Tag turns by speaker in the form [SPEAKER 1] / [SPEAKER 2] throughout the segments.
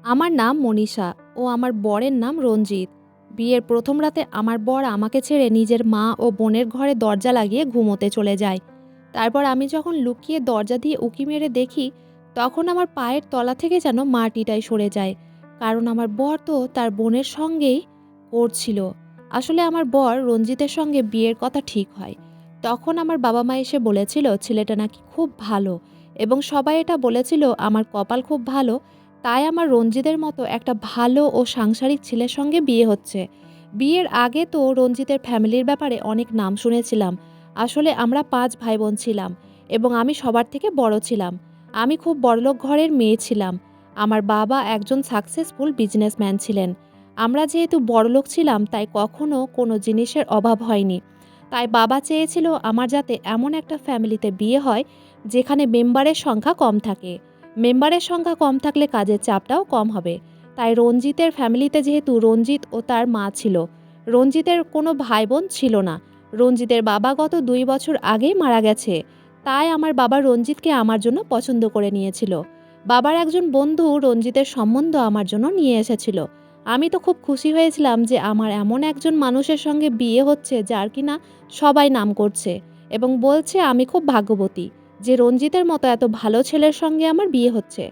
[SPEAKER 1] আমার নাম মনীষা ও আমার বরের নাম রঞ্জিত। বিয়ের প্রথম রাতে আমার বর আমাকে ছেড়ে নিজের মা ও বোনের ঘরে দরজা লাগিয়ে ঘুমোতে চলে যায়। তারপর আমি যখন লুকিয়ে দরজা দিয়ে উঁকি মেরে দেখি, তখন আমার পায়ের তলা থেকে যেন মাটিটাই সরে যায়। কারণ আমার বর তো তার বোনের সঙ্গেই করছিল। আসলে আমার বর রঞ্জিতের সঙ্গে বিয়ের কথা ঠিক হয়। তখন আমার বাবা মা এসে বলেছিল ছেলেটা নাকি খুব ভালো, এবং সবাই এটা বলেছিল আমার কপাল খুব ভালো, তাই আমার রঞ্জিতের মতো একটা ভালো ও সাংসারিক ছেলের সঙ্গে বিয়ে হচ্ছে। বিয়ের আগে তো রঞ্জিতের ফ্যামিলির ব্যাপারে অনেক নাম শুনেছিলাম। আসলে আমরা ৫ ভাই বোন ছিলাম এবং আমি সবার থেকে বড় ছিলাম। আমি খুব বড়লোক ঘরের মেয়ে ছিলাম। আমার বাবা একজন সাকসেসফুল বিজনেসম্যান ছিলেন। আমরা যেহেতু বড়লোক ছিলাম তাই কখনো কোনো জিনিসের অভাব হয়নি। তাই বাবা চেয়েছিল আমার যাতে এমন একটা ফ্যামিলিতে বিয়ে হয় যেখানে মেম্বারের সংখ্যা কম থাকে। মেম্বারের সংখ্যা কম থাকলে কাজের চাপটাও কম হবে। তাই রঞ্জিতের ফ্যামিলিতে যেহেতু রঞ্জিত ও তার মা ছিল, রঞ্জিতের কোনো ভাই বোন ছিল না। রঞ্জিতের বাবা গত ২ বছর আগেই মারা গেছে। তাই আমার বাবা রঞ্জিতকে আমার জন্য পছন্দ করে নিয়েছিল। বাবার একজন বন্ধু রঞ্জিতের সম্বন্ধ আমার জন্য নিয়ে এসেছিল। আমি তো খুব খুশি হয়েছিলাম যে আমার এমন একজন মানুষের সঙ্গে বিয়ে হচ্ছে যার কিনা সবাই নাম করছে এবং বলছে আমি খুব ভাগ্যবতী যে রঞ্জিতের মতো এত ভালো ছেলের সঙ্গে আমার বিয়ে হচ্ছে।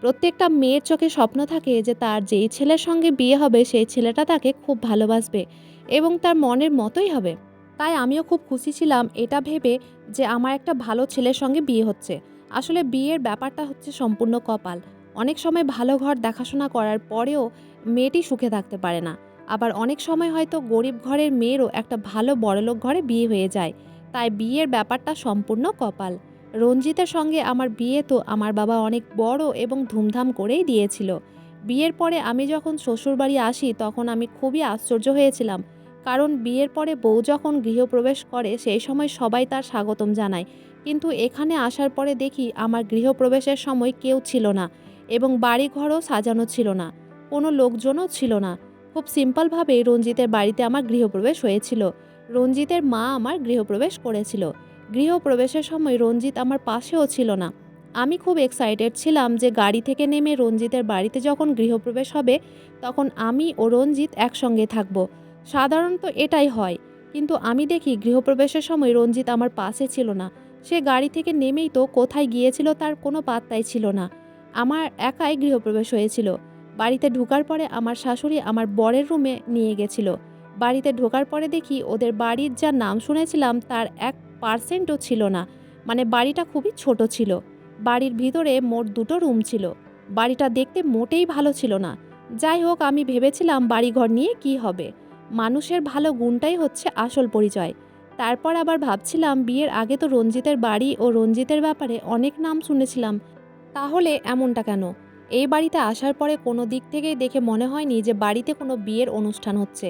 [SPEAKER 1] প্রত্যেকটা মেয়ের চোখে স্বপ্ন থাকে যে তার যেই ছেলের সঙ্গে বিয়ে হবে সেই ছেলেটা তাকে খুব ভালোবাসবে এবং তার মনের মতোই হবে। তাই আমিও খুব খুশি ছিলাম এটা ভেবে যে আমার একটা ভালো ছেলের সঙ্গে বিয়ে হচ্ছে। আসলে বিয়ের ব্যাপারটা হচ্ছে সম্পূর্ণ কপাল। অনেক সময় ভালো ঘর দেখাশোনা করার পরেও মেয়েটি সুখে থাকতে পারে না। আবার অনেক সময় হয়তো গরিব ঘরের মেয়েরও একটা ভালো বড়লোক ঘরে বিয়ে হয়ে যায়। তাই বিয়ের ব্যাপারটা সম্পূর্ণ কপাল। রঞ্জিতের সঙ্গে আমার বিয়ে তো আমার বাবা অনেক বড় এবং ধুমধাম করেই দিয়েছিল। বিয়ের পরে আমি যখন শ্বশুরবাড়ি আসি তখন আমি খুবই আশ্চর্য হয়েছিলাম। কারণ বিয়ের পরে বউ যখন গৃহপ্রবেশ করে সেই সময় সবাই তার স্বাগতম জানায়। কিন্তু এখানে আসার পরে দেখি আমার গৃহপ্রবেশের সময় কেউ ছিল না এবং বাড়িঘরও সাজানো ছিল না। কোনো লোকজনও ছিল না। খুব সিম্পলভাবে রঞ্জিতের বাড়িতে আমার গৃহপ্রবেশ হয়েছিল। রঞ্জিতের মা আমার গৃহপ্রবেশ করেছিল। গৃহপ্রবেশের সময় রঞ্জিত আমার পাশেও ছিল না। আমি খুব এক্সাইটেড ছিলাম যে গাড়ি থেকে নেমে রঞ্জিতের বাড়িতে যখন গৃহপ্রবেশ হবে তখন আমি ও রঞ্জিত একসঙ্গে থাকব। সাধারণত এটাই হয়, কিন্তু আমি দেখি গৃহপ্রবেশের সময় রঞ্জিত আমার পাশে ছিল না। সে গাড়ি থেকে নেমেই তো কোথায় গিয়েছিল তার কোনো পাত্তাই ছিল না। আমার একাই গৃহপ্রবেশ হয়েছিল। বাড়িতে ঢোকার পরে আমার শাশুড়ি আমার বরের রুমে নিয়ে গেছিল। বাড়িতে ঢোকার পরে দেখি ওদের বাড়ির যা নাম শুনেছিলাম তার 1%ও ছিল না। মানে বাড়িটা খুবই ছোট ছিল। বাড়ির ভিতরে মোট ২টো রুম ছিল। বাড়িটা দেখতে মোটেই ভালো ছিল না। যাই হোক, আমি ভেবেছিলাম বাড়িঘর নিয়ে কি হবে। মানুষের ভালো গুণটাই হচ্ছে আসল পরিচয়। তারপর আবার ভাবছিলাম বিয়ের আগে তো রঞ্জিতের বাড়ি ও রঞ্জিতের ব্যাপারে অনেক নাম শুনেছিলাম। তাহলে এমনটা কেন? এই বাড়িতে আসার পরে কোনো দিক থেকেই দেখে মনে হয়নি যে বাড়িতে কোনো বিয়ের অনুষ্ঠান হচ্ছে।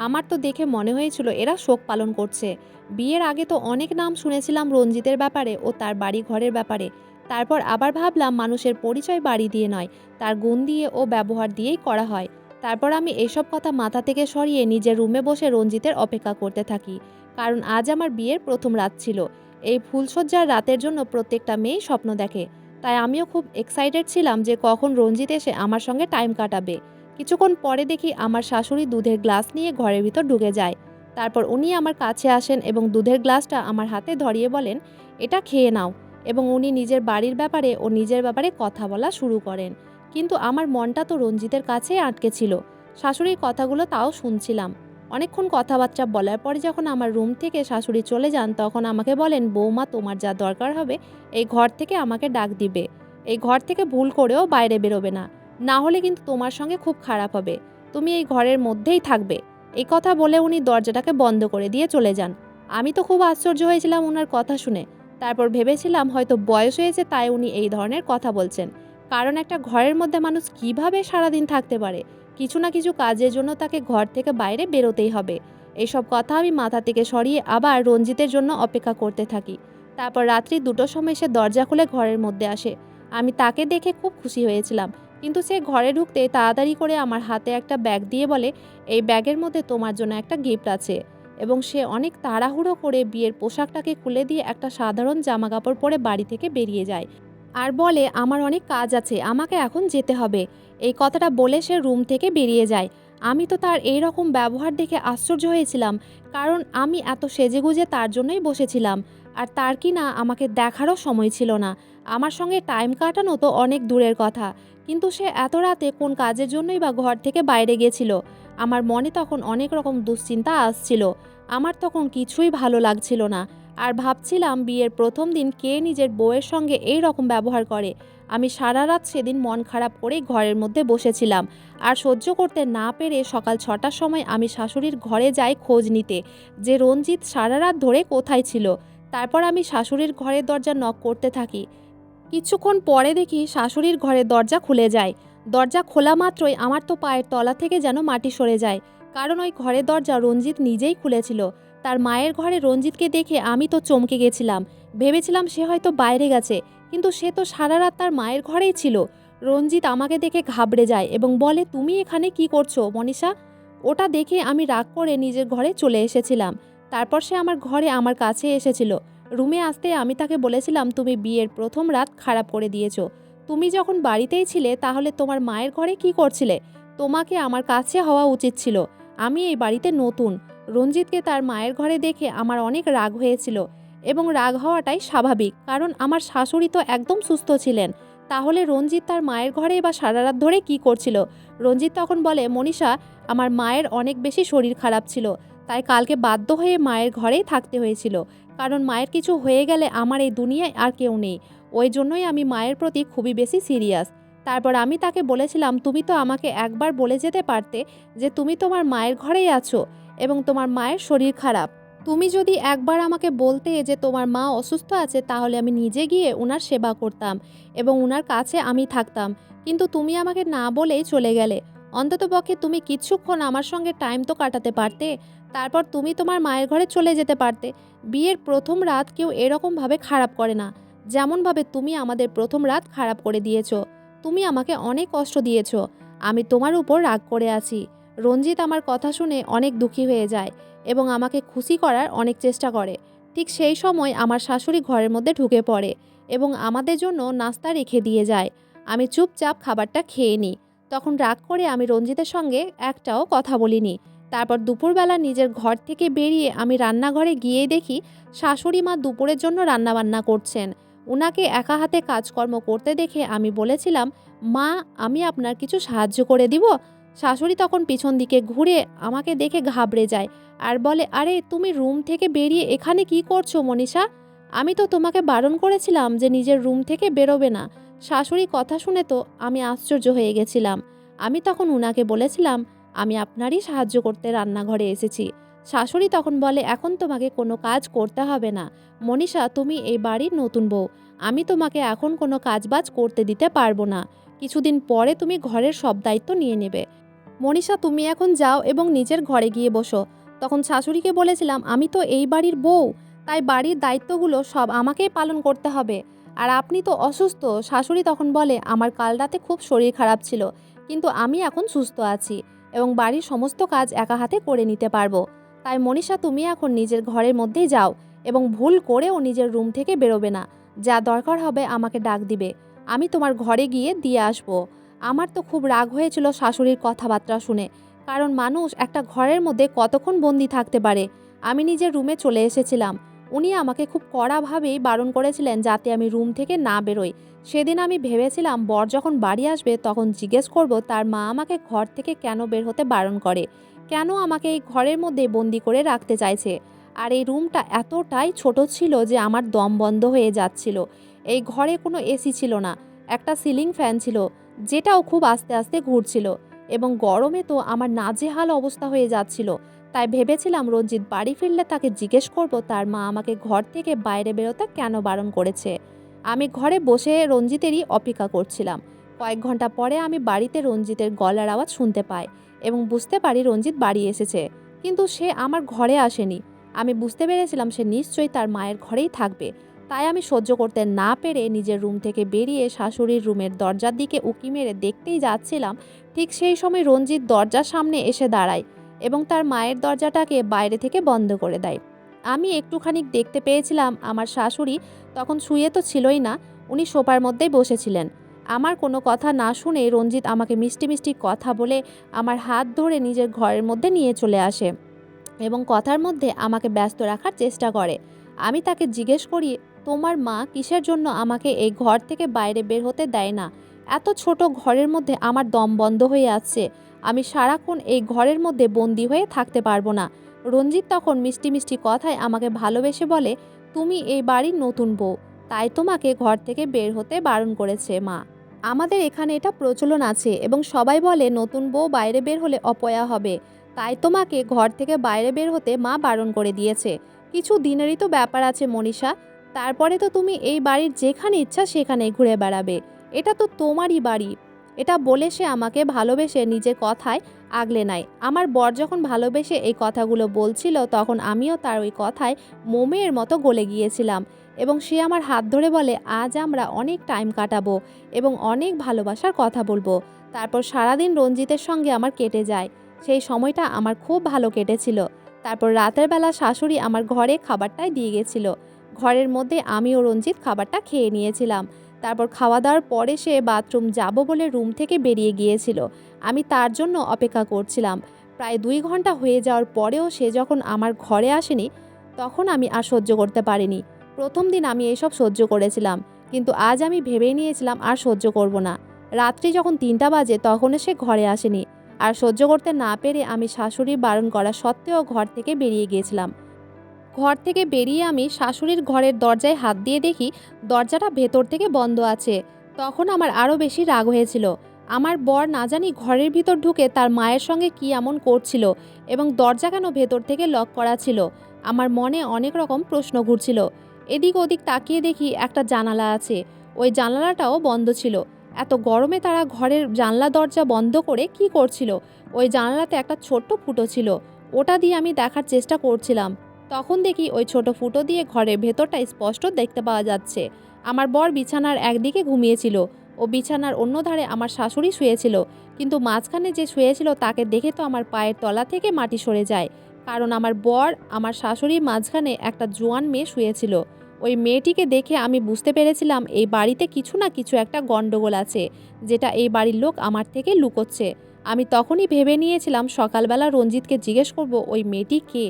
[SPEAKER 1] আমার তো দেখে মনে হয়েছিল এরা শোক পালন করছে। বিয়ের আগে তো অনেক নাম শুনেছিলাম রঞ্জিতের ব্যাপারে ও তার বাড়ি ঘরের ব্যাপারে। তারপর আবার ভাবলাম মানুষের পরিচয় বাড়ি দিয়ে নয়, তার গুণ দিয়ে ও ব্যবহার দিয়েই করা হয়। তারপর আমি এসব কথা মাথা থেকে সরিয়ে নিজের রুমে বসে রঞ্জিতের অপেক্ষা করতে থাকি। কারণ আজ আমার বিয়ের প্রথম রাত ছিল। এই ফুলশয্যার রাতের জন্য প্রত্যেকটা মেয়েই স্বপ্ন দেখে। তাই আমিও খুব এক্সাইটেড ছিলাম যে কখন রঞ্জিত এসে আমার সঙ্গে টাইম কাটাবে। কিছুক্ষণ পরে দেখি আমার শাশুড়ি দুধের গ্লাস নিয়ে ঘরের ভিতর ঢুকে যায়। তারপর উনি আমার কাছে আসেন এবং দুধের গ্লাসটা আমার হাতে ধরিয়ে বলেন, এটা খেয়ে নাও। এবং উনি নিজের বাড়ির ব্যাপারে ও নিজের ব্যাপারে কথা বলা শুরু করেন। কিন্তু আমার মনটা তো রঞ্জিতের কাছেই আটকে ছিল। শাশুড়ির কথাগুলো তাও শুনছিলাম। অনেকক্ষণ কথাবার্তা বলার পরে যখন আমার রুম থেকে শাশুড়ি চলে যান তখন আমাকে বলেন, বৌমা তোমার যা দরকার হবে এই ঘর থেকে আমাকে ডাক দিবে। এই ঘর থেকে ভুল করেও বাইরে বেরোবে না, না হলে কিন্তু তোমার সঙ্গে খুব খারাপ হবে। তুমি এই ঘরের মধ্যেই থাকবে। এই কথা বলে উনি দরজাটাকে বন্ধ করে দিয়ে চলে যান। আমি তো খুব আশ্চর্য হয়েছিলাম ওনার কথা শুনে। তারপর ভেবেছিলাম হয়তো বয়স হয়েছে তাই উনি এই ধরনের কথা বলছেন। কারণ একটা ঘরের মধ্যে মানুষ কিভাবে সারাদিন থাকতে পারে? কিছু না কিছু কাজের জন্য তাকে ঘর থেকে বাইরে বেরোতেই হবে। এইসব কথা আমি মাথা থেকে সরিয়ে আবার রঞ্জিতের জন্য অপেক্ষা করতে থাকি। তারপর রাত্রি ২টোর সময় সে দরজা খুলে ঘরের মধ্যে আসে। আমি তাকে দেখে খুব খুশি হয়েছিলাম। কিন্তু সে ঘরে ঢুকতে তাড়াতাড়ি করে আমার হাতে একটা ব্যাগ দিয়ে বলে, এই ব্যাগের মধ্যে তোমার জন্য একটা গিফট আছে। এবং সে অনেক তাড়াহুড়ো করে বিয়ের পোশাকটাকে খুলে দিয়ে একটা সাধারণ জামাকাপড় পরে বাড়ি থেকে বেরিয়ে যায়। আর বলে, আমার অনেক কাজ আছে, আমাকে এখন যেতে হবে। এই কথাটা বলে সে রুম থেকে বেরিয়ে যায়। আমি তো তার এই রকম ব্যবহার দেখে আশ্চর্য হয়েছিলাম, কারণ আমি এত সেজেগুজে তার জন্যই বসেছিলাম। আর তার কি না আমাকে দেখারও সময় ছিল না। আমার সঙ্গে টাইম কাটানো তো অনেক দূরের কথা, কিন্তু সে এত রাতে কোন কাজের জন্যই বা ঘর থেকে বাইরে গেছিল। আমার মনে তখন অনেক রকম দুশ্চিন্তা আসছিল। আমার তখন কিছুই ভালো লাগছিল না। আর ভাবছিলাম বিয়ের প্রথম দিন কে নিজের বউয়ের সঙ্গে এই রকম ব্যবহার করে। আমি সারা রাত সেদিন মন খারাপ করেই ঘরের মধ্যে বসেছিলাম। আর সহ্য করতে না পেরে সকাল ৬টার সময় আমি শাশুড়ির ঘরে যাই খোঁজ নিতে, যে রঞ্জিত সারা রাত ধরে কোথায় ছিল। তারপর আমি শাশুড়ির ঘরের দরজা নক করতে থাকি। কিছুক্ষণ পরে দেখি শাশুড়ির ঘরের দরজা খুলে যায়। দরজা খোলা মাত্রই আমার তো পায়ের তলা থেকে যেন মাটি সরে যায়, কারণ ওই ঘরের দরজা রঞ্জিত নিজেই খুলেছিল। তার মায়ের ঘরে রঞ্জিতকে দেখে আমি তো চমকে গেছিলাম। ভেবেছিলাম সে হয়তো বাইরে গেছে, কিন্তু সে তো সারা রাত তার মায়ের ঘরেই ছিল। রঞ্জিত আমাকে দেখে ঘাবড়ে যায় এবং বলে, তুমি এখানে কি করছো মনীষা? ওটা দেখে আমি রাগ করে নিজের ঘরে চলে এসেছিলাম। তারপর সে আমার ঘরে আমার কাছে এসেছিল। রুমে আসতে আমি তাকে বলেছিলাম, তুমি বিয়ের প্রথম রাত খারাপ করে দিয়েছো। তুমি যখন বাড়িতেই ছিলে তাহলে তোমার মায়ের ঘরে কি করছিলে? তোমাকে আমার কাছে হওয়া উচিত ছিল। আমি এই বাড়িতে নতুন। রঞ্জিতকে তার মায়ের ঘরে দেখে আমার অনেক রাগ হয়েছিল, এবং রাগ হওয়াটাই স্বাভাবিক, কারণ আমার শাশুড়ি তো একদম সুস্থ ছিলেন। তাহলে রঞ্জিত তার মায়ের ঘরে বা সারা রাত ধরে কী করছিল? রঞ্জিত তখন বলে, মনীষা, আমার মায়ের অনেক বেশি শরীর খারাপ ছিল, তাই কালকে বাধ্য হয়ে মায়ের ঘরেই থাকতে হয়েছিল। কারণ মায়ের কিছু হয়ে গেলে আমার এই দুনিয়ায় আর কেউ নেই। ওই জন্যই আমি মায়ের প্রতি খুবই বেশি সিরিয়াস। তারপর আমি তাকে বলেছিলাম, তুমি তো আমাকে একবার বলে যেতে পারতে যে তুমি তোমার মায়ের ঘরেই আছো এবং তোমার মায়ের শরীর খারাপ। তুমি যদি একবার আমাকে বলতে যে তোমার মা অসুস্থ আছে, তাহলে আমি নিজে গিয়ে ওনার সেবা করতাম এবং ওনার কাছে আমি থাকতাম। কিন্তু তুমি আমাকে না বলেই চলে গেলে। অন্ততপক্ষে তুমি কিছুক্ষণ আমার সঙ্গে টাইম তো কাটাতে পারতে। তারপর তুমি তোমার মায়ের ঘরে চলে যেতে পারতে। বিয়ের প্রথম রাত কেউ এরকমভাবে খারাপ করে না, যেমনভাবে তুমি আমাদের প্রথম রাত খারাপ করে দিয়েছো। তুমি আমাকে অনেক কষ্ট দিয়েছো। আমি তোমার উপর রাগ করে আছি। রঞ্জিত আমার কথা শুনে অনেক দুঃখী হয়ে যায় এবং আমাকে খুশি করার অনেক চেষ্টা করে। ঠিক সেই সময় আমার শাশুড়ি ঘরের মধ্যে ঢুকে পড়ে এবং আমাদের জন্য নাস্তা রেখে দিয়ে যায়। আমি চুপচাপ খাবারটা খেয়ে নিই। তখন রাগ করে আমি রঞ্জিতের সঙ্গে একটাও কথা বলিনি। তারপর দুপুরবেলা নিজের ঘর থেকে বেরিয়ে আমি রান্নাঘরে গিয়ে দেখি শাশুড়ি মা দুপুরের জন্য রান্নাবান্না করছেন। উনাকে একা হাতে কাজকর্ম করতে দেখে আমি বলেছিলাম, মা, আমি আপনার কিছু সাহায্য করে দিব? শাশুড়ি তখন পিছন দিকে ঘুরে আমাকে দেখে ঘাবড়ে যায় আর বলে, আরে তুমি রুম থেকে বেরিয়ে এখানে কি করছো মনীষা? আমি তো তোমাকে বারণ করেছিলাম যে নিজের রুম থেকে বেরোবে না। শাশুড়ি কথা শুনে তো আমি আশ্চর্য হয়ে গেছিলাম। আমি তখন উনাকে বলেছিলাম, আমি আপনারই সাহায্য করতে রান্নাঘরে এসেছি। শাশুড়ি তখন বলে, এখন তোমাকে কোনো কাজ করতে হবে না মনীষা, তুমি এই বাড়ির নতুন বউ। আমি তোমাকে এখন কোনো কাজবাজ করতে দিতে পারবো না। কিছুদিন পরে তুমি ঘরের সব দায়িত্ব নিয়ে নেবে। মনীষা, তুমি এখন যাও এবং নিজের ঘরে গিয়ে বসো। তখন শাশুড়িকে বলেছিলাম, আমি তো এই বাড়ির বউ, তাই বাড়ির দায়িত্বগুলো সব আমাকেই পালন করতে হবে। আর আপনি তো অসুস্থ। শাশুড়ি তখন বলে, আমার কাল রাতে খুব শরীর খারাপ ছিল, কিন্তু আমি এখন সুস্থ আছি এবং বাড়ির সমস্ত কাজ একা হাতে করে নিতে পারবো। তাই মনীষা, তুমি এখন নিজের ঘরের মধ্যেই যাও এবং ভুল করেও নিজের রুম থেকে বেরোবে না। যা দরকার হবে আমাকে ডাক দিবে, আমি তোমার ঘরে গিয়ে দিয়ে আসবো। আমার তো খুব রাগ হয়েছিল শাশুড়ির কথাবার্তা শুনে, কারণ মানুষ একটা ঘরের মধ্যে কতক্ষণ বন্দি থাকতে পারে। আমি নিজের রুমে চলে এসেছিলাম। উনি আমাকে খুব কড়াভাবেই বারণ করেছিলেন যাতে আমি রুম থেকে না বেরোই। সেদিন আমি ভেবেছিলাম বর যখন বাড়ি আসবে তখন জিজ্ঞেস করব তার মা আমাকে ঘর থেকে কেন বের হতে বারণ করে, কেন আমাকে এই ঘরের মধ্যে বন্দি করে রাখতে চাইছে। আর এই রুমটা এতটাই ছোট ছিল যে আমার দম বন্ধ হয়ে যাচ্ছিল। এই ঘরে কোনো এসি ছিল না, একটা সিলিং ফ্যান ছিল যেটাও খুব আস্তে আস্তে ঘুরছিল, এবং গরমে তো আমার নাজেহাল অবস্থা হয়ে যাচ্ছিল। তাই ভেবেছিলাম রঞ্জিত বাড়ি ফিরলে তাকে জিজ্ঞেস করব তার মা আমাকে ঘর থেকে বাইরে বেরোতে কেন বারণ করেছে। আমি ঘরে বসে রঞ্জিতেরই অপেক্ষা করছিলাম। কয়েক ঘন্টা পরে আমি বাড়িতে রঞ্জিতের গলার আওয়াজ শুনতে পাই এবং বুঝতে পারি রঞ্জিত বাড়ি এসেছে, কিন্তু সে আমার ঘরে আসেনি। আমি বুঝতে পেরেছিলাম সে নিশ্চয়ই তার মায়ের ঘরেই থাকবে। তাই আমি সহ্য করতে না পেরে নিজের রুম থেকে বেরিয়ে শাশুড়ির রুমের দরজার দিকে উঁকি মেরে দেখতেই যাচ্ছিলাম। ঠিক সেই সময় রঞ্জিত দরজার সামনে এসে দাঁড়ায় এবং তার মায়ের দরজাটাকে বাইরে থেকে বন্ধ করে দেয়। আমি একটুখানি দেখতে পেয়েছিলাম আমার শাশুড়ি তখন শুয়ে তো ছিলই না, উনি সোফার মধ্যেই বসেছিলেন। আমার কোনো কথা না শুনে রঞ্জিত আমাকে মিষ্টি মিষ্টি কথা বলে আমার হাত ধরে নিজের ঘরের মধ্যে নিয়ে চলে আসে এবং কথার মধ্যে আমাকে ব্যস্ত রাখার চেষ্টা করে। আমি তাকে জিজ্ঞেস করি, তোমার মা কিসের জন্য আমাকে এই ঘর থেকে বাইরে বের হতে দেয় না? এত ছোট ঘরের মধ্যে আমার দম বন্ধ হয়ে আসছে। আমি সারাক্ষণ এই ঘরের মধ্যে বন্দি হয়ে থাকতে পারবো না। রঞ্জিত তখন মিষ্টি মিষ্টি কথায় আমাকে ভালোবেসে বলে, তুমি এই বাড়ির নতুন বউ, তাই তোমাকে ঘর থেকে বের হতে বারণ করেছে মা। আমাদের এখানে এটা প্রচলন আছে এবং সবাই বলে নতুন বউ বাইরে বের হলে অপয়া হবে, তাই তোমাকে ঘর থেকে বাইরে বের হতে মা বারণ করে দিয়েছে। কিছু দিনেরই তো ব্যাপার আছে মনীষা, তারপরে তো তুমি এই বাড়ির যেখানে ইচ্ছা সেখানে ঘুরে বেড়াবে। এটা তো তোমারই বাড়ি। এটা বলে সে আমাকে ভালোবেসে নিজের কথায় আগলে নেয়। আমার বর যখন ভালোবেসে এই কথাগুলো বলছিল তখন আমিও তার ওই কথায় মোমের মতো গলে গিয়েছিলাম এবং সে আমার হাত ধরে বলে, আজ আমরা অনেক টাইম কাটাবো এবং অনেক ভালোবাসার কথা বলবো। তারপর সারাদিন রঞ্জিতের সঙ্গে আমার কেটে যায়। সেই সময়টা আমার খুব ভালো কেটেছিল। তারপর রাতের বেলা শাশুড়ি আমার ঘরে খাবারটাই দিয়ে গেছিল। ঘরের মধ্যে আমি ও রঞ্জিত খাবারটা খেয়ে নিয়েছিলাম। তারপর খাওয়া দাওয়ার পরে সে বাথরুম যাব বলে রুম থেকে বেরিয়ে গিয়েছিল। আমি তার জন্য অপেক্ষা করছিলাম। প্রায় 2 ঘন্টা হয়ে যাওয়ার পরেও সে যখন আমার ঘরে আসেনি, তখন আমি আর সহ্য করতে পারিনি। প্রথম দিন আমি এসব সহ্য করেছিলাম, কিন্তু আজ আমি ভেবেই নিয়েছিলাম আর সহ্য করব না। রাত্রি যখন 3টা বাজে তখনও সে ঘরে আসেনি। আর সহ্য করতে না পেরে আমি শাশুড়ির বারণ করা সত্ত্বেও ঘর থেকে বেরিয়ে গিয়েছিলাম। ঘর থেকে বেরিয়ে আমি শাশুড়ির ঘরের দরজায় হাত দিয়ে দেখি দরজাটা ভেতর থেকে বন্ধ আছে। তখন আমার আরও বেশি রাগ হয়েছিল। আমার বর না জানি ঘরের ভিতর ঢুকে তার মায়ের সঙ্গে কি এমন করছিল এবং দরজা কেন ভেতর থেকে লক করা ছিল। আমার মনে অনেক রকম প্রশ্ন ঘুরছিল। এদিক ওদিক তাকিয়ে দেখি একটা জানালা আছে, ওই জানালাটাও বন্ধ ছিল। এত গরমে তারা ঘরের জানলা দরজা বন্ধ করে কি করছিল? ওই জানালাতে একটা ছোট্ট ফুটো ছিল, ওটা দিয়ে আমি দেখার চেষ্টা করছিলাম। তখন দেখি ওই ছোট ফুটো দিয়ে ঘরের ভেতরটা স্পষ্ট দেখতে পাওয়া যাচ্ছে। আমার বর বিছানার একদিকে ঘুমিয়েছিল ও বিছানার অন্য ধারে আমার শাশুড়ি শুয়েছিল, কিন্তু মাঝখানে যে শুয়েছিল তাকে দেখে তো আমার পায়ের তলা থেকে মাটি সরে যায়, কারণ আমার বর আমার শাশুড়ির মাঝখানে একটা জোয়ান মেয়ে শুয়েছিল। ওই মেয়েটিকে দেখে আমি বুঝতে পেরেছিলাম এই বাড়িতে কিছু না কিছু একটা গণ্ডগোল আছে, যেটা এই বাড়ির লোক আমার থেকে লুকোচ্ছে। আমি তখনই ভেবে নিয়েছিলাম সকালবেলা রঞ্জিতকে জিজ্ঞেস করব ওই মেয়েটি কে।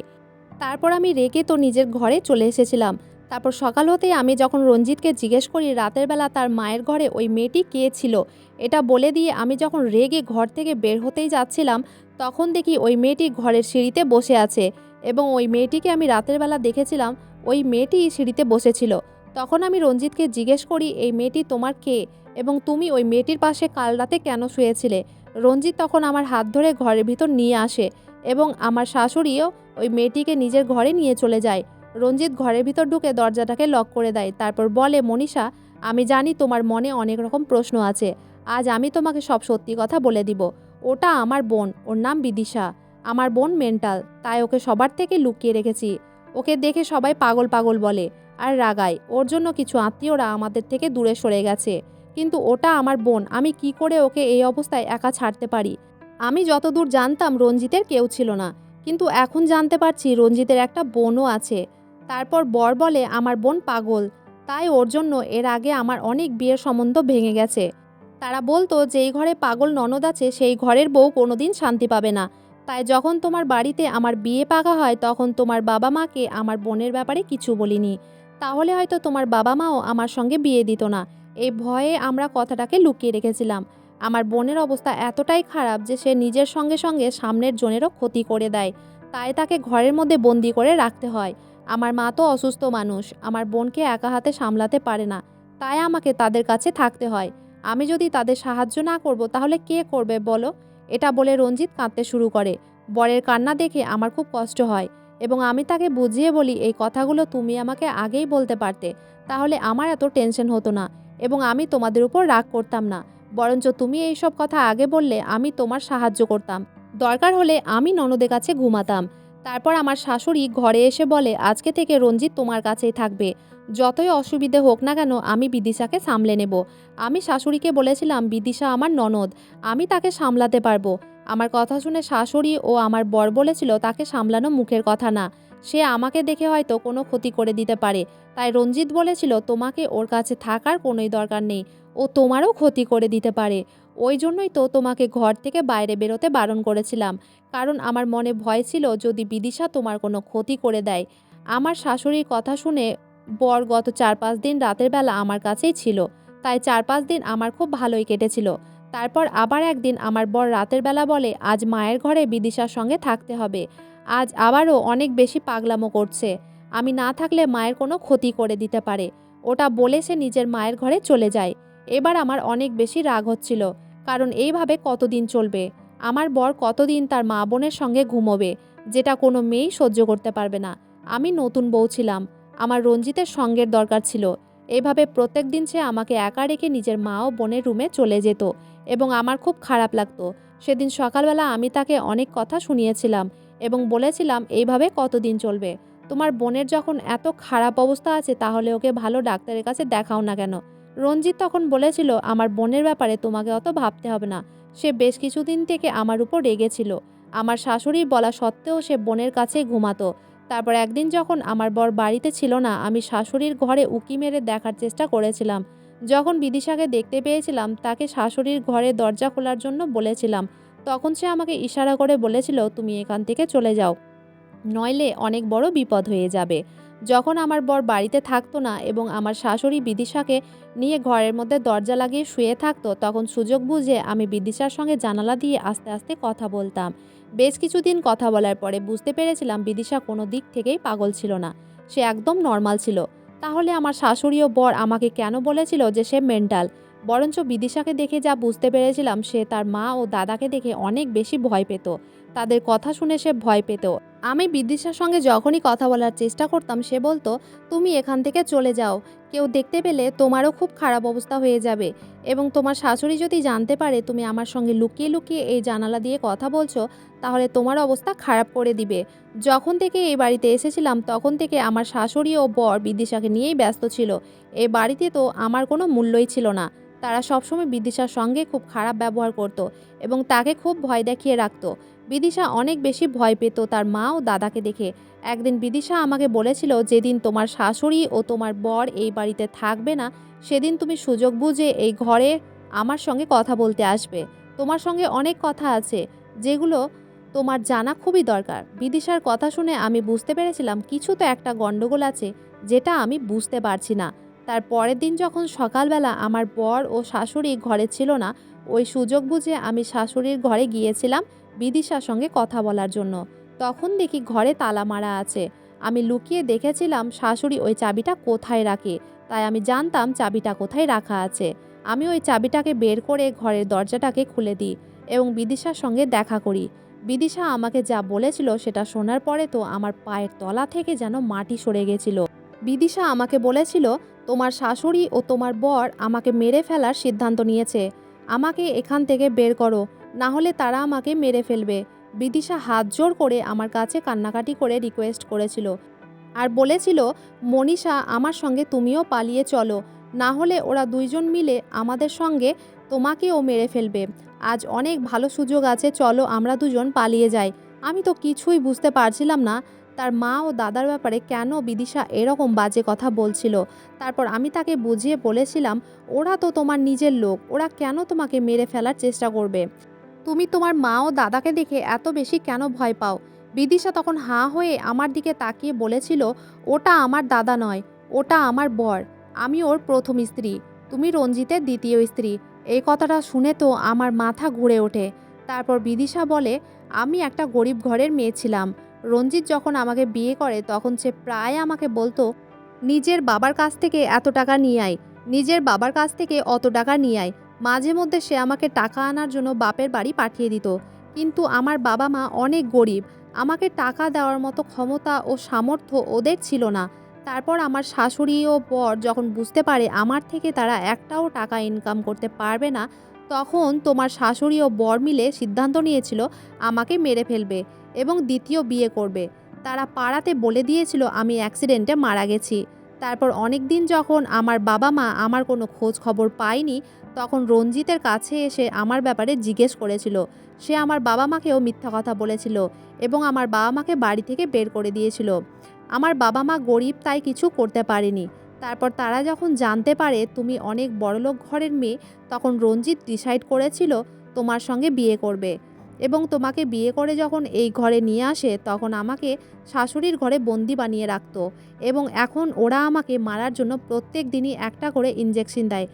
[SPEAKER 1] তারপর আমি রেগে তো নিজের ঘরে চলে এসেছিলাম। তারপর সকাল হতেই আমি যখন রঞ্জিতকে জিজ্ঞেস করি রাতের বেলা তার মায়ের ঘরে ওই মেয়েটি কে ছিল, এটা বলে দিয়ে আমি যখন রেগে ঘর থেকে বের হতেই যাচ্ছিলাম, তখন দেখি ওই মেয়েটি ঘরের সিঁড়িতে বসে আছে এবং ওই মেয়েটিকে আমি রাতের বেলা দেখেছিলাম, ওই মেয়েটি সিঁড়িতে বসেছিল। তখন আমি রঞ্জিতকে জিজ্ঞেস করি, এই মেয়েটি তোমার কে এবং তুমি ওই মেয়েটির পাশে কাল রাতে কেন শুয়েছিলে? রঞ্জিত তখন আমার হাত ধরে ঘরের ভিতর নিয়ে আসে এবং আমার শাশুড়িও ওই মেয়েটিকে নিজের ঘরে নিয়ে চলে যায়। রঞ্জিত ঘরের ভিতর ঢুকে দরজাটাকে লক করে দেয়। তারপর বলে, মনীষা, আমি জানি তোমার মনে অনেক রকম প্রশ্ন আছে। আজ আমি তোমাকে সব সত্যি কথা বলে দিব। ওটা আমার বোন, ওর নাম বিদিশা। আমার বোন মেন্টাল, তাই ওকে সবার থেকে লুকিয়ে রেখেছি। ওকে দেখে সবাই পাগল পাগল বলে আর রাগায়। ওর জন্য কিছু আত্মীয়রা আমাদের থেকে দূরে সরে গেছে, কিন্তু ওটা আমার বোন। আমি কি করে ওকে এই অবস্থায় একা ছাড়তে পারি? আমি যতদূর জানতাম রঞ্জিতের কেউ ছিল না, কিন্তু এখন জানতে পারছি রঞ্জিতের একটা বোনও আছে। তারপর বর বলে আমার বোন পাগল, তাই ওর জন্য এর আগে আমার অনেক বিয়ের সম্বন্ধ ভেঙে গেছে। তারা বলতো যেই ঘরে পাগল ননদ আছে সেই ঘরের বউ কোনোদিন শান্তি পাবে না। তাই যখন তোমার বাড়িতে আমার বিয়ে পাকা হয় তখন তোমার বাবা মাকে আমার বোনের ব্যাপারে কিছু বলিনি, তাহলে হয়তো তোমার বাবা মাও আমার সঙ্গে বিয়ে দিত না। এই ভয়ে আমরা কথাটাকে লুকিয়ে রেখেছিলাম। আমার বোনের অবস্থা এতটাই খারাপ যে সে নিজের সঙ্গে সঙ্গে সামনের জনেরও ক্ষতি করে দেয়, তাই তাকে ঘরের মধ্যে বন্দি করে রাখতে হয়। আমার মা তো অসুস্থ মানুষ, আমার বোনকে একা হাতে সামলাতে পারে না, তাই আমাকে তাদের কাছে থাকতে হয়। আমি যদি তাদের সাহায্য না করব তাহলে কে করবে বলো? এটা বলে রঞ্জিত কাঁদতে শুরু করে। বরের কান্না দেখে আমার খুব কষ্ট হয় এবং আমি তাকে বুঝিয়ে বলি, এই কথাগুলো তুমি আমাকে আগেই বলতে পারতে, তাহলে আমার এত টেনশন হতো না এবং আমি তোমাদের উপর রাগ করতাম না। বরঞ্চ তুমি এই সব কথা আগে বললে আমি তোমার সাহায্য করতাম, দরকার হলে আমি ননদের কাছে ঘুমাতাম। তারপর আমার শাশুড়ি ঘরে এসে বলে, আজকে থেকে রঞ্জিত তোমার কাছেই থাকবে, যতই অসুবিধে হোক না কেন আমি বিদিশাকে সামলে নেব। আমি শাশুড়িকে বলেছিলাম বিদিশা আমার ননদ, আমি তাকে সামলাতে পারবো। আমার কথা শুনে শাশুড়ি ও আমার বর বলেছিল তাকে সামলানো মুখের কথা না, সে আমাকে দেখে হয়তো কোনো ক্ষতি করে দিতে পারে। তাই রঞ্জিত বলেছিল তোমাকে ওর কাছে থাকার কোনোই দরকার নেই, ও তোমারও ক্ষতি করে দিতে পারে। ওই জন্যই তো তোমাকে ঘর থেকে বাইরে বেরোতে বারণ করেছিলাম। কারণ আমার মনে ভয় ছিল যদি বিদিশা তোমার কোনো ক্ষতি করে দেয়। আমার শাশুড়ির কথা শুনে বর গত ৪-৫ দিন রাতের বেলা আমার কাছেই ছিল। তাই ৪-৫ দিন আমার খুব ভালোই কেটেছিল। তারপর আবার একদিন আমার বর রাতের বেলা বলে আজ মায়ের ঘরে বিদিশার সঙ্গে থাকতে হবে। আজ আবারও অনেক বেশি পাগলামো করছে। আমি না থাকলে মায়ের কোনো ক্ষতি করে দিতে পারে। ওটা বলে সে নিজের মায়ের ঘরে চলে যায়। এবার আমার অনেক বেশি রাগ হচ্ছিল। কারণ এইভাবে কতদিন চলবে? আমার বর কতদিন তার মা বোনের সঙ্গে ঘুমোবে, যেটা কোনো মেয়েই সহ্য করতে পারবে না। আমি নতুন বউ ছিলাম। আমার রঞ্জিতের সঙ্গের দরকার ছিল। এভাবে প্রত্যেক দিন সে আমাকে একা রেখে নিজের মা ও বোনের রুমে চলে যেত এবং আমার খুব খারাপ লাগতো। সেদিন সকালবেলা আমি তাকে অনেক কথা শুনিয়েছিলাম এবং বলেছিলাম এইভাবে কতদিন চলবে? তোমার বোনের যখন এত খারাপ অবস্থা আছে তাহলে ওকে ভালো ডাক্তারের কাছে দেখাও না কেন? রঞ্জিত তখন বলেছিল আমার বোনের ব্যাপারে তোমাকে অত ভাবতে হবে না। সে বেশ কিছুদিন থেকে আমার উপর রেগেছিল। আমার শাশুড়ির বলা সত্ত্বেও সে বোনের কাছেই ঘুমাতো। তারপর একদিন যখন আমার বর বাড়িতে ছিল না, আমি শাশুড়ির ঘরে উঁকি মেরে দেখার চেষ্টা করেছিলাম। যখন বিদিশাকে দেখতে পেয়েছিলাম তাকে শাশুড়ির ঘরে দরজা খোলার জন্য বলেছিলাম। তখন সে আমাকে ইশারা করে বলেছিল তুমি এখান থেকে চলে যাও, নইলে অনেক বড় বিপদ হয়ে যাবে। যখন আমার বর বাড়িতে থাকতো না এবং আমার শাশুড়ি বিদিশাকে নিয়ে ঘরের মধ্যে দরজা লাগিয়ে শুয়ে থাকতো, তখন সুযোগ বুঝে আমি বিদিশার সঙ্গে জানালা দিয়ে আস্তে আস্তে কথা বলতাম। বেশ কিছুদিন কথা বলার পরে বুঝতে পেরেছিলাম বিদিশা কোনো দিক থেকেই পাগল ছিল না, সে একদম নর্মাল ছিল। তাহলে আমার শাশুড়ি ও বর আমাকে কেন বলেছিল যে সে মেন্টাল? বরঞ্চ বিদিশাকে দেখে যা বুঝতে পেরেছিলাম সে তার মা ও দাদাকে দেখে অনেক বেশি ভয় পেত। তাদের কথা শুনে সে ভয় পেত। আমি বিদিশার সঙ্গে যখনই কথা বলার চেষ্টা করতাম সে বলতো তুমি এখান থেকে চলে যাও, কেউ দেখতে পেলে তোমারও খুব খারাপ অবস্থা হয়ে যাবে এবং তোমার শাশুড়ি যদি জানতে পারে তুমি আমার সঙ্গে লুকিয়ে লুকিয়ে এই জানালা দিয়ে কথা বলছো তাহলে তোমার অবস্থা খারাপ করে দিবে। যখন থেকে এই বাড়িতে এসেছিলাম তখন থেকে আমার শাশুড়ি ও বর বিদিশাকে নিয়েই ব্যস্ত ছিল। এই বাড়িতে তো আমার কোনো মূল্যই ছিল না। তারা সবসময় বিদিশার সঙ্গে খুব খারাপ ব্যবহার করত এবং তাকে খুব ভয় দেখিয়ে রাখতো। বিদিশা অনেক বেশি ভয় পেত তার মা ও দাদাকে দেখে। একদিন বিদিশা আমাকে বলেছিল যেদিন তোমার শাশুড়ি ও তোমার বর এই বাড়িতে থাকবে না সেদিন তুমি সুযোগ বুঝে এই ঘরে আমার সঙ্গে কথা বলতে আসবে। তোমার সঙ্গে অনেক কথা আছে যেগুলো তোমার জানা খুবই দরকার। বিদিশার কথা শুনে আমি বুঝতে পেরেছিলাম কিছু তো একটা গন্ডগোল আছে, যেটা আমি বুঝতে পারছি না। তার পরের দিন যখন সকালবেলা আমার বর ও শাশুড়ি ঘরে ছিল না, ওই সুযোগ বুঝে আমি শাশুড়ির ঘরে গিয়েছিলাম বিদিশার সঙ্গে কথা বলার জন্য। তখন দেখি ঘরে তালা মারা আছে। আমি লুকিয়ে দেখেছিলাম শাশুড়ি ওই চাবিটা কোথায় রাখে, তাই আমি জানতাম চাবিটা কোথায় রাখা আছে। আমি ওই চাবিটাকে বের করে ঘরের দরজাটাকে খুলে দিই এবং বিদিশার সঙ্গে দেখা করি। বিদিশা আমাকে যা বলেছিল সেটা শোনার পরে তো আমার পায়ের তলা থেকে যেন মাটি সরে গেছিল। বিদিশা আমাকে বলেছিল তোমার শাশুড়ি ও তোমার বর আমাকে মেরে ফেলার সিদ্ধান্ত নিয়েছে, আমাকে এখান থেকে বের করো, না হলে তারা আমাকে মেরে ফেলবে। বিদিশা হাত জোর করে আমার কাছে কান্নাকাটি করে রিকোয়েস্ট করেছিল আর বলেছিল মনীষা আমার সঙ্গে তুমিও পালিয়ে চলো, না হলে ওরা দুইজন মিলে আমাদের সঙ্গে তোমাকেও মেরে ফেলবে। আজ অনেক ভালো সুযোগ আছে, চলো আমরা দুজন পালিয়ে যাই। আমি তো কিছুই বুঝতে পারছিলাম না তার মা ও দাদার ব্যাপারে কেন বিদিশা এরকম বাজে কথা বলছিল। তারপর আমি তাকে বুঝিয়ে বলেছিলাম ওরা তো তোমার নিজের লোক, ওরা কেন তোমাকে মেরে ফেলার চেষ্টা করবে? তুমি তোমার মা ও দাদাকে দেখে এত বেশি কেন ভয় পাও? বিদিশা তখন হাঁ হয়ে আমার দিকে তাকিয়ে বলেছিল ওটা আমার দাদা নয়, ওটা আমার বর। আমি ওর প্রথম স্ত্রী, তুমি রঞ্জিতের দ্বিতীয় স্ত্রী। এই কথাটা শুনে তো আমার মাথা ঘুরে ওঠে। তারপর বিদিশা বলে আমি একটা গরিব ঘরের মেয়ে ছিলাম। রঞ্জিত যখন আমাকে বিয়ে করে তখন সে প্রায় আমাকে বলতো নিজের বাবার কাছ থেকে এত টাকা নিয়ে আয়, নিজের বাবার কাছ থেকে অত টাকা নিয়ে আয়। মাঝে মধ্যে সে আমাকে টাকা আনার জন্য বাপের বাড়ি পাঠিয়ে দিত। কিন্তু আমার বাবা মা অনেক গরিব, আমাকে টাকা দেওয়ার মতো ক্ষমতা ও সামর্থ্য ওদের ছিল না। তারপর আমার শাশুড়ি ও বর যখন বুঝতে পারে আমার থেকে তারা একটাও টাকা ইনকাম করতে পারবে না, তখন তোমার শাশুড়ি ও বর মিলে সিদ্ধান্ত নিয়েছিল আমাকে মেরে ফেলবে এবং দ্বিতীয় বিয়ে করবে। তারা পাড়াতে বলে দিয়েছিল আমি অ্যাক্সিডেন্টে মারা গেছি। তারপর অনেক দিন যখন আমার বাবা মা আমার কোনো খোঁজ খবর পায়নি, তখন রঞ্জিতের কাছে এসে আমার ব্যাপারে জিজ্ঞেস করেছিল। সে আমার বাবা মাকেও মিথ্যা কথা বলেছিল এবং আমার বাবা মাকে বাড়ি থেকে বের করে দিয়েছিল। আমার বাবা মা গরিব তাই কিছু করতে পারেনি। তারপর তারা যখন জানতে পারে তুমি অনেক বড়লোক ঘরের মেয়ে, তখন রঞ্জিত ডিসাইড করেছিল তোমার সঙ্গে বিয়ে করবে এবং তোমাকে বিয়ে করে যখন এই ঘরে নিয়ে আসে তখন আমাকে শাশুড়ির ঘরে বন্দি বানিয়ে রাখতো এবং এখন ওরা আমাকে মারার জন্য প্রত্যেক দিনই একটা করে ইঞ্জেকশন দেয়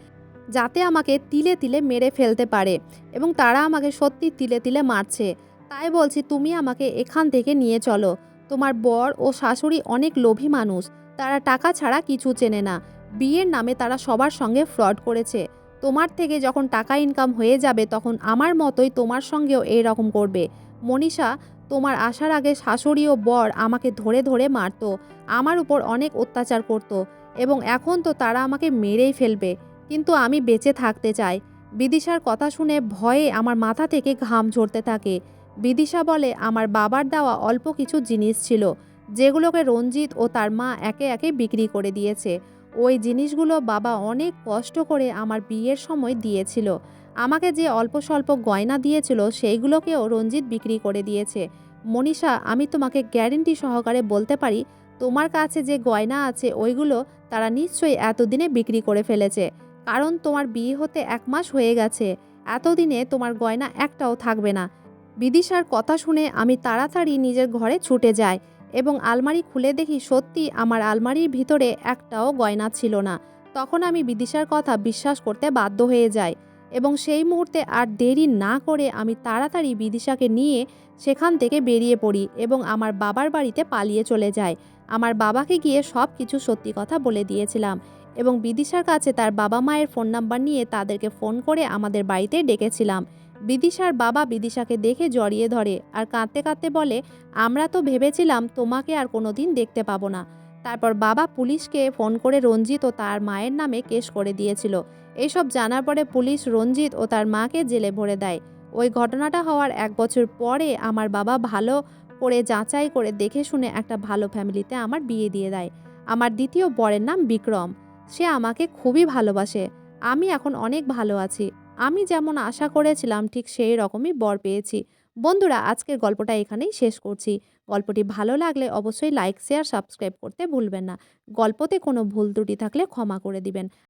[SPEAKER 1] যাতে আমাকে তিলে তিলে মেরে ফেলতে পারে এবং তারা আমাকে সত্যি তিলে তিলে মারছে। তাই বলছি তুমি আমাকে এখান থেকে নিয়ে চলো। তোমার বর ও শাশুড়ি অনেক লোভী মানুষ, তারা টাকা ছাড়া কিছু চেনে না। বিয়ের নামে তারা সবার সঙ্গে ফ্রড করেছে। তোমার থেকে যখন টাকা ইনকাম হয়ে যাবে তখন আমার মতোই তোমার সঙ্গেও এই রকম করবে। মনীষা, তোমার আসার আগে শাশুড়ি ও বর আমাকে ধরে ধরে মারতো, আমার উপর অনেক অত্যাচার করত এবং এখন তো তারা আমাকে মেরেই ফেলবে, কিন্তু আমি বেঁচে থাকতে চাই। বিদিশার কথা শুনে ভয়ে আমার মাথা থেকে ঘাম ঝরতে থাকে। বিদিশা বলে আমার বাবার দেওয়া অল্প কিছু জিনিস ছিল যেগুলোকে রঞ্জিত ও তার মা একে একে বিক্রি করে দিয়েছে। ওই জিনিসগুলো বাবা অনেক কষ্ট করে আমার বিয়ের সময় দিয়েছিল। আমাকে যে অল্প স্বল্প গয়না দিয়েছিল সেইগুলোকেও রঞ্জিত বিক্রি করে দিয়েছে। মনীষা, আমি তোমাকে গ্যারেন্টি সহকারে বলতে পারি তোমার কাছে যে গয়না আছে ওইগুলো তারা নিশ্চয়ই এতদিনে বিক্রি করে ফেলেছে, কারণ তোমার বিয়ে হতে ১ মাস হয়ে গেছে। এতদিনে তোমার গয়না একটাও থাকবে না। বিদিশার কথা শুনে আমি তাড়াতাড়ি নিজের ঘরে ছুটে যাই এবং আলমারি খুলে দেখি সত্যি আমার আলমারির ভিতরে একটাও গয়না ছিল না। তখন আমি বিদিশার কথা বিশ্বাস করতে বাধ্য হয়ে যাই এবং সেই মুহূর্তে আর দেরি না করে আমি তাড়াতাড়ি বিদিশাকে নিয়ে সেখান থেকে বেরিয়ে পড়ি এবং আমার বাবার বাড়িতে পালিয়ে চলে যাই। আমার বাবাকে গিয়ে সব কিছু সত্যি কথা বলে দিয়েছিলাম এবং বিদিশার কাছে তার বাবা মায়ের ফোন নাম্বার নিয়ে তাদেরকে ফোন করে আমাদের বাড়িতে ডেকেছিলাম। বিদিশার বাবা বিদিশাকে দেখে জড়িয়ে ধরে আর কাঁদতে কাঁদতে বলে, আমরা তো ভেবেছিলাম তোমাকে আর কোনোদিন দেখতে পাবো না। তারপর বাবা পুলিশকে ফোন করে রঞ্জিত ও তার মায়ের নামে কেস করে দিয়েছিল। এইসব জানার পরে পুলিশ রঞ্জিত ও তার মাকে জেলে ভরে দেয়। ওই ঘটনাটা হওয়ার ১ বছর পরে আমার বাবা ভালো করে যাচাই করে দেখে শুনে একটা ভালো ফ্যামিলিতে আমার বিয়ে দিয়ে দেয়। আমার দ্বিতীয় বরের নাম বিক্রম। সে আমাকে খুবই ভালোবাসে। আমি এখন অনেক ভালো আছি। আমি যেমন আশা করেছিলাম ঠিক সেই রকমই বর পেয়েছি। বন্ধুরা, আজকের গল্পটা এখানেই শেষ করছি। গল্পটি ভালো লাগলে অবশ্যই লাইক, শেয়ার, সাবস্ক্রাইব করতে ভুলবেন না। গল্পতে কোনো ভুল ত্রুটি থাকলে ক্ষমা করে দিবেন।